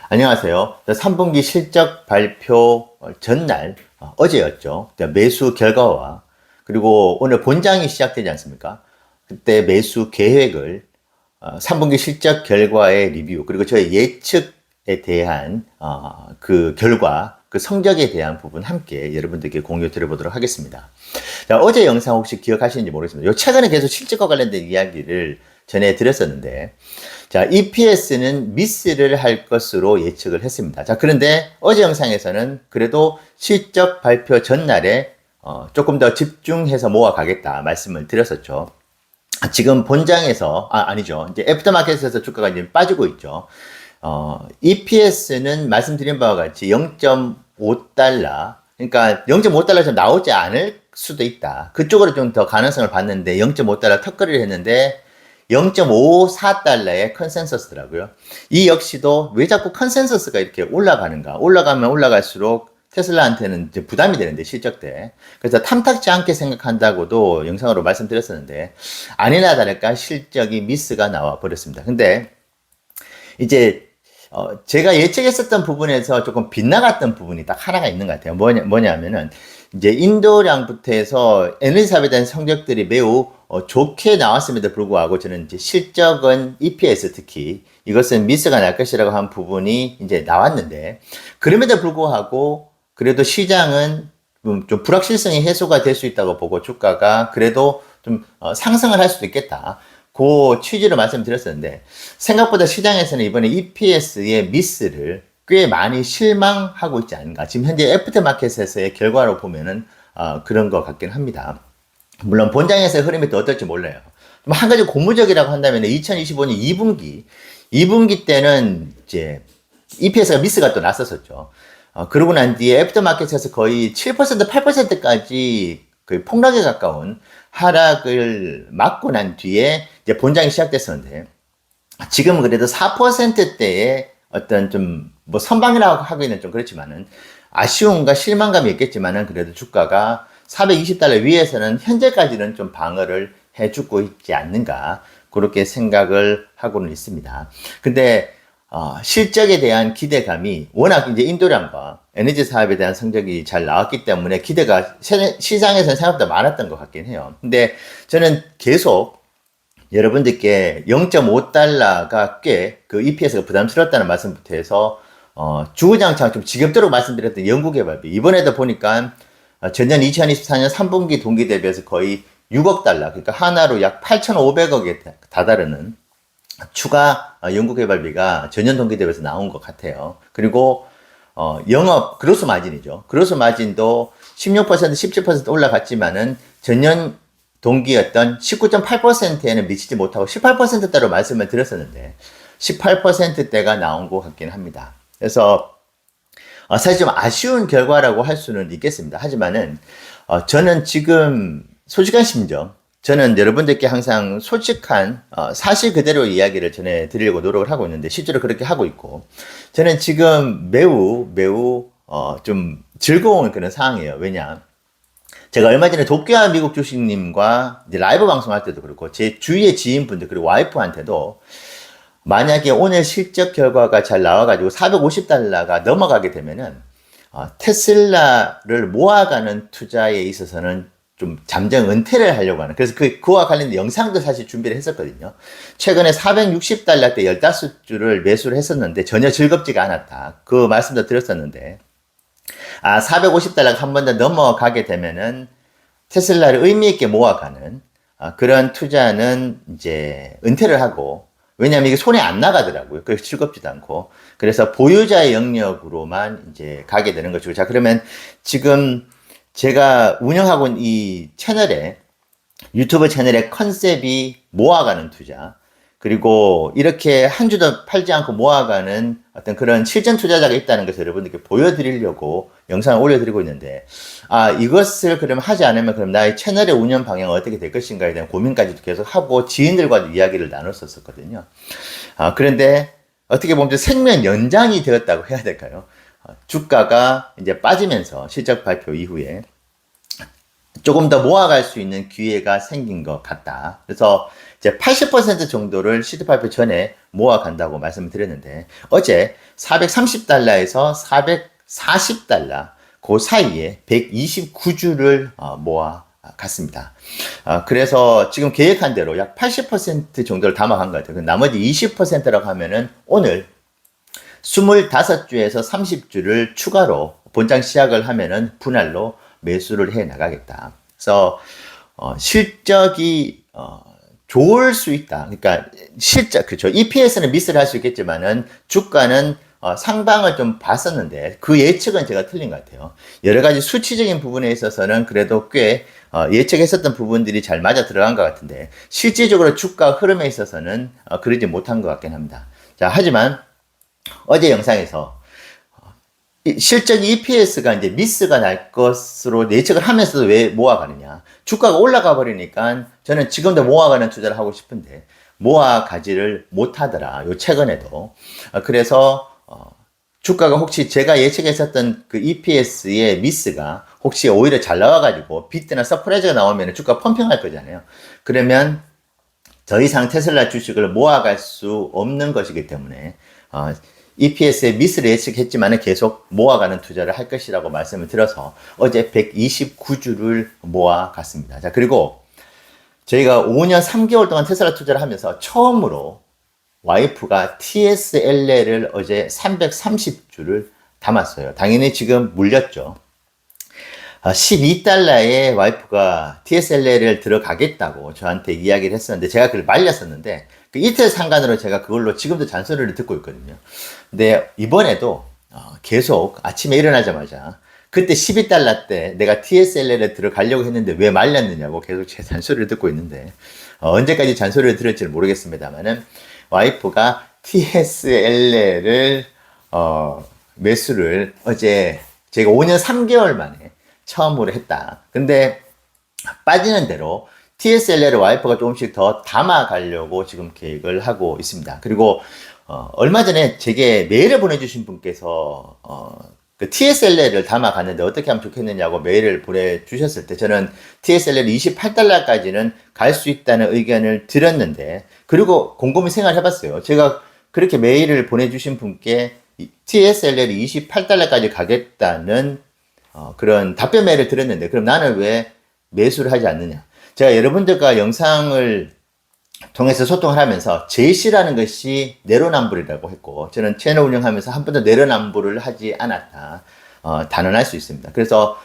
안녕하세요. 3분기 실적 발표 전날, 어제였죠. 매수 결과와, 그리고 오늘 본장이 시작되지 않습니까? 그때 매수 계획을, 3분기 실적 결과의 리뷰, 그리고 저의 예측에 대한, 그 결과, 그 성적에 대한 부분 함께 여러분들께 공유 드려보도록 하겠습니다. 자, 어제 영상 혹시 기억하시는지 모르겠습니다. 요 최근에 계속 실적과 관련된 이야기를 전해드렸었는데, 자, EPS는 미스를 할 것으로 예측을 했습니다. 자, 그런데 어제 영상에서는 그래도 실적 발표 전날에 조금 더 집중해서 모아가겠다 말씀을 드렸었죠. 지금 본장에서, 아니죠. 이제 애프터마켓에서 주가가 이제 빠지고 있죠. EPS는 말씀드린 바와 같이 0.5달러, 그러니까 0.5달러 좀 나오지 않을 수도 있다. 그쪽으로 좀 더 가능성을 봤는데 0.5달러 턱걸이를 했는데 0.54달러의 컨센서스더라고요. 이 역시도 왜 자꾸 컨센서스가 이렇게 올라가는가? 올라가면 올라갈수록 테슬라한테는 이제 부담이 되는데, 실적 때. 그래서 탐탁지 않게 생각한다고도 영상으로 말씀드렸었는데, 아니나 다를까 실적이 미스가 나와 버렸습니다. 근데 이제 제가 예측했었던 부분에서 조금 빗나갔던 부분이 딱 하나가 있는 것 같아요. 뭐냐면은, 이제 인도량부터 해서 에너지 사업에 대한 성적들이 매우 좋게 나왔음에도 불구하고 저는 이제 실적은 EPS 특히 이것은 미스가 날 것이라고 한 부분이 이제 나왔는데, 그럼에도 불구하고 그래도 시장은 좀 불확실성이 해소가 될 수 있다고 보고 주가가 그래도 좀 상승을 할 수도 있겠다. 그 취지로 말씀드렸었는데, 생각보다 시장에서는 이번에 EPS의 미스를 꽤 많이 실망하고 있지 않은가. 지금 현재 애프터마켓에서의 결과로 보면은 그런 것 같긴 합니다. 물론 본장에서의 흐름이 또 어떨지 몰라요. 한 가지 고무적이라고 한다면 2025년 2분기 때는 이제 EPS가 미스가 또 났었었죠. 그러고 난 뒤에 애프터마켓에서 거의 7%, 8%까지 거의 폭락에 가까운 하락을 맞고 난 뒤에 이제 본장이 시작됐었는데, 지금은 그래도 4%대의 어떤 좀 뭐 선방이라고 하기는 좀 그렇지만은 아쉬움과 실망감이 있겠지만은 그래도 주가가 420달러 위에서는 현재까지는 좀 방어를 해주고 있지 않는가, 그렇게 생각을 하고는 있습니다. 근데 실적에 대한 기대감이 워낙 이제 인도량과 에너지 사업에 대한 성적이 잘 나왔기 때문에 기대가 시장에서는 생각보다 많았던 것 같긴 해요. 근데 저는 계속 여러분들께 0.5달러가 꽤 그 EPS가 부담스럽다는 말씀부터 해서 주구장창 좀 지겹도록 말씀드렸던 연구개발비, 이번에도 보니까 전년 2024년 3분기 동기 대비해서 거의 6억 달러, 그러니까 하나로 약 8,500억에 다다르는 추가 연구개발비가 전년 동기 대비해서 나온 것 같아요. 그리고 영업 그로스 마진이죠. 그로스 마진도 16%, 17% 올라갔지만은 전년 동기였던 19.8%에는 미치지 못하고 18%대로 말씀을 드렸었는데 18%대가 나온 것 같긴 합니다. 그래서 사실 좀 아쉬운 결과라고 할 수는 있겠습니다. 하지만은 저는 지금 솔직한 심정, 저는 여러분들께 항상 솔직한 사실 그대로 이야기를 전해드리려고 노력을 하고 있는데 실제로 그렇게 하고 있고, 저는 지금 매우 좀 즐거운 그런 상황이에요. 왜냐, 제가 얼마 전에 도쿄와 미국 주식님과 이제 라이브 방송할 때도 그렇고 제 주위의 지인분들 그리고 와이프한테도 만약에 오늘 실적 결과가 잘 나와가지고 450달러가 넘어가게 되면은 테슬라를 모아가는 투자에 있어서는 좀 잠정 은퇴를 하려고 하는, 그래서 그와 관련된 영상도 사실 준비를 했었거든요. 최근에 460달러 때 15주를 매수를 했었는데 전혀 즐겁지가 않았다, 그 말씀도 드렸었는데, 450달러가 한 번 더 넘어가게 되면은 테슬라를 의미 있게 모아가는 그런 투자는 이제 은퇴를 하고, 왜냐하면 이게 손에 안 나가더라고요. 그래서 즐겁지도 않고. 그래서 보유자의 영역으로만 이제 가게 되는 것이고. 자, 그러면 지금 제가 운영하고 있는 이 채널에, 유튜브 채널의 컨셉이 모아가는 투자, 그리고 이렇게 한 주도 팔지 않고 모아가는 어떤 그런 실전 투자자가 있다는 것을 여러분들께 보여드리려고 영상을 올려드리고 있는데, 이것을 그럼 하지 않으면 그럼 나의 채널의 운영 방향은 어떻게 될 것인가에 대한 고민까지도 계속 하고 지인들과도 이야기를 나눴었거든요. 그런데 어떻게 보면 생명 연장이 되었다고 해야 될까요? 주가가 이제 빠지면서 실적 발표 이후에 조금 더 모아갈 수 있는 기회가 생긴 것 같다. 그래서 이제 80% 정도를 시드 발표 전에 모아간다고 말씀을 드렸는데, 어제 430달러에서 440달러, 그 사이에 129주를 모아 갔습니다. 그래서 지금 계획한 대로 약 80% 정도를 담아간 것 같아요. 나머지 20%라고 하면은 오늘 25주에서 30주를 추가로 본장 시작을 하면은 분할로 매수를 해 나가겠다. 그래서 실적이 좋을 수 있다. 그러니까 실적, 그렇죠. EPS는 미스를 할 수 있겠지만은 주가는 상방을 좀 봤었는데 그 예측은 제가 틀린 것 같아요. 여러 가지 수치적인 부분에 있어서는 그래도 꽤 예측했었던 부분들이 잘 맞아 들어간 것 같은데 실질적으로 주가 흐름에 있어서는 그러지 못한 것 같긴 합니다. 자, 하지만 어제 영상에서 실적 EPS가 이제 미스가 날 것으로 예측을 하면서도 왜 모아가느냐. 주가가 올라가 버리니까 저는 지금도 모아가는 투자를 하고 싶은데 모아가지를 못하더라. 요 최근에도. 그래서 주가가 혹시 제가 예측했었던 그 EPS의 미스가 혹시 오히려 잘 나와가지고 비트나 서프라이즈가 나오면 주가 펌핑할 거잖아요. 그러면 더 이상 테슬라 주식을 모아갈 수 없는 것이기 때문에 EPS의 미스를 예측했지만 계속 모아가는 투자를 할 것이라고 말씀을 드려서 어제 129주를 모아갔습니다. 자, 그리고 저희가 5년 3개월 동안 테슬라 투자를 하면서 처음으로 와이프가 TSLA를 어제 330주를 담았어요. 당연히 지금 물렸죠. 12달러에 와이프가 TSLA를 들어가겠다고 저한테 이야기를 했었는데 제가 그걸 말렸었는데 그 이틀 상간으로 제가 그걸로 지금도 잔소리를 듣고 있거든요. 근데 이번에도 계속 아침에 일어나자마자 그때 12달러 때 내가 TSLA를 들어가려고 했는데 왜 말렸느냐고 계속 제 잔소리를 듣고 있는데 언제까지 잔소리를 들을지 모르겠습니다만은 와이프가 TSLA를 매수를 어제 제가 5년 3개월 만에 처음으로 했다. 근데 빠지는 대로 TSLA를 와이프가 조금씩 더 담아가려고 지금 계획을 하고 있습니다. 그리고 얼마 전에 제게 메일을 보내주신 분께서 그 TSLA를 담아갔는데 어떻게 하면 좋겠느냐고 메일을 보내주셨을 때 저는 TSLA를 28달러까지는 갈 수 있다는 의견을 드렸는데 그리고 곰곰이 생각해봤어요. 제가 그렇게 메일을 보내주신 분께 TSLA를 28달러까지 가겠다는 그런 답변 메일을 드렸는데 그럼 나는 왜 매수를 하지 않느냐. 제가 여러분들과 영상을 통해서 소통을 하면서 제일 싫어하는 것이 내로남불이라고 했고 저는 채널 운영하면서 한 번도 내로남불을 하지 않았다. 단언할 수 있습니다. 그래서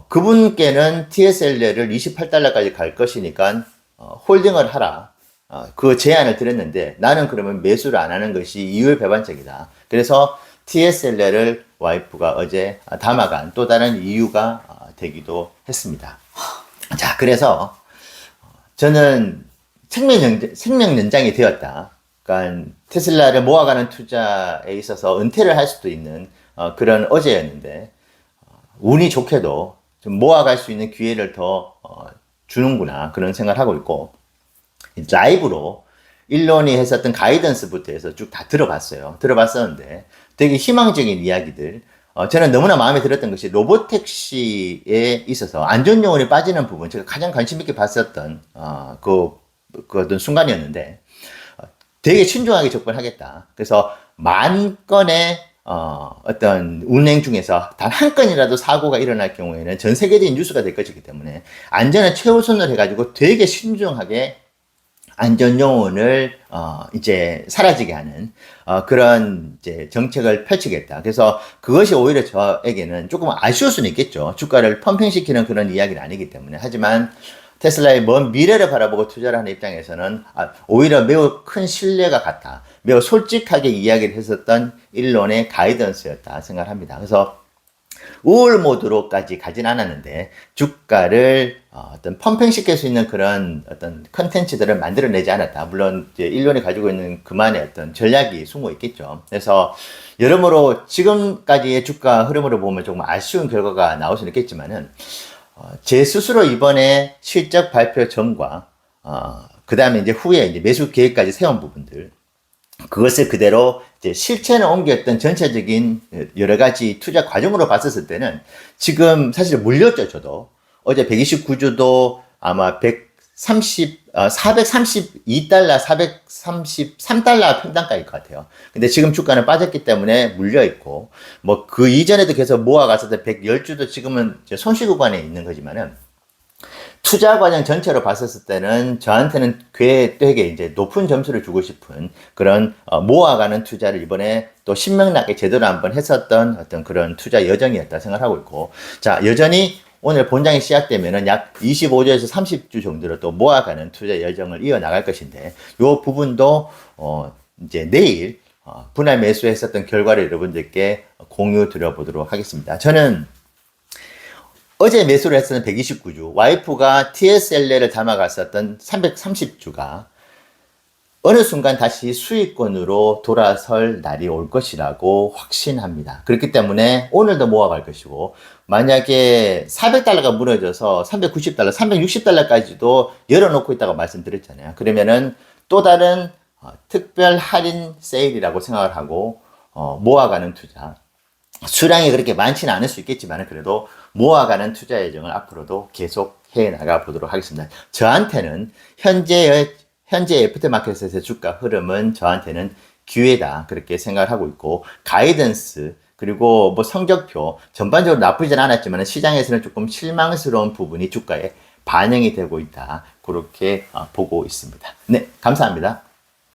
그분께는 TSLA를 28달러까지 갈 것이니까 홀딩을 하라. 그 제안을 드렸는데 나는 그러면 매수를 안 하는 것이 이율배반적이다. 그래서 TSLA를 와이프가 어제 담아간 또 다른 이유가 되기도 했습니다. 자, 그래서 저는 생명 연장이 되었다. 그러니까 테슬라를 모아가는 투자에 있어서 은퇴를 할 수도 있는 그런 어제였는데 운이 좋게도 좀 모아갈 수 있는 기회를 더 주는구나 그런 생각을 하고 있고 라이브로 일론이 했었던 가이던스부터 해서 쭉 다 들어봤었는데 되게 희망적인 이야기들 저는 너무나 마음에 들었던 것이 로보택시에 있어서 안전요원이 빠지는 부분 제가 가장 관심 있게 봤었던 그 어떤 순간이었는데 되게 신중하게 접근하겠다. 그래서 10,000건의 어떤 운행 중에서 단 한 건이라도 사고가 일어날 경우에는 전 세계적인 뉴스가 될 것이기 때문에 안전을 최우선으로 해가지고 되게 신중하게 안전요원을 이제 사라지게 하는 그런 이제 정책을 펼치겠다. 그래서 그것이 오히려 저에게는 조금 아쉬울 수는 있겠죠. 주가를 펌핑시키는 그런 이야기는 아니기 때문에. 하지만 테슬라의 먼 미래를 바라보고 투자를 하는 입장에서는 오히려 매우 큰 신뢰가 같다. 매우 솔직하게 이야기를 했었던 일론의 가이던스였다 생각합니다. 그래서 우울 모드로까지 가진 않았는데 주가를 어떤 펌핑시킬 수 있는 그런 어떤 컨텐츠들을 만들어내지 않았다. 물론 이제 일론이 가지고 있는 그만의 어떤 전략이 숨어 있겠죠. 그래서 여러모로 지금까지의 주가 흐름으로 보면 조금 아쉬운 결과가 나올 수는 있겠지만은 제 스스로 이번에 실적 발표 전과 그 다음에 이제 후에 이제 매수 계획까지 세운 부분들 그것을 그대로 이제 실천에 옮겼던 전체적인 여러 가지 투자 과정으로 봤었을 때는 지금 사실 물렸죠, 저도. 어제 129주도 아마 432달러, 433달러 평단가일 것 같아요. 근데 지금 주가는 빠졌기 때문에 물려있고, 뭐 그 이전에도 계속 모아갔었던 110주도 지금은 이제 손실 구간에 있는 거지만은, 투자 과정 전체로 봤었을 때는 저한테는 되게 이제 높은 점수를 주고 싶은 그런 모아가는 투자를 이번에 또 신명나게 제대로 한번 했었던 어떤 그런 투자 여정이었다 생각하고 있고, 자, 여전히 오늘 본장이 시작되면은 약 25주에서 30주 정도로 또 모아가는 투자 여정을 이어나갈 것인데, 요 부분도 이제 내일 분할 매수했었던 결과를 여러분들께 공유 드려보도록 하겠습니다. 저는 어제 매수를 했었던 129주, 와이프가 TSLL을 담아갔었던 330주가 어느 순간 다시 수익권으로 돌아설 날이 올 것이라고 확신합니다. 그렇기 때문에 오늘도 모아갈 것이고, 만약에 400달러가 무너져서 390달러, 360달러까지도 열어놓고 있다고 말씀드렸잖아요. 그러면은 또 다른 특별 할인 세일이라고 생각을 하고 모아가는 투자. 수량이 그렇게 많지는 않을 수 있겠지만 그래도 모아가는 투자 예정을 앞으로도 계속 해 나가 보도록 하겠습니다. 저한테는 현재 애프터마켓에서의 주가 흐름은 저한테는 기회다 그렇게 생각을 하고 있고, 가이던스 그리고 뭐 성적표 전반적으로 나쁘진 않았지만 시장에서는 조금 실망스러운 부분이 주가에 반영이 되고 있다 그렇게 보고 있습니다. 네, 감사합니다.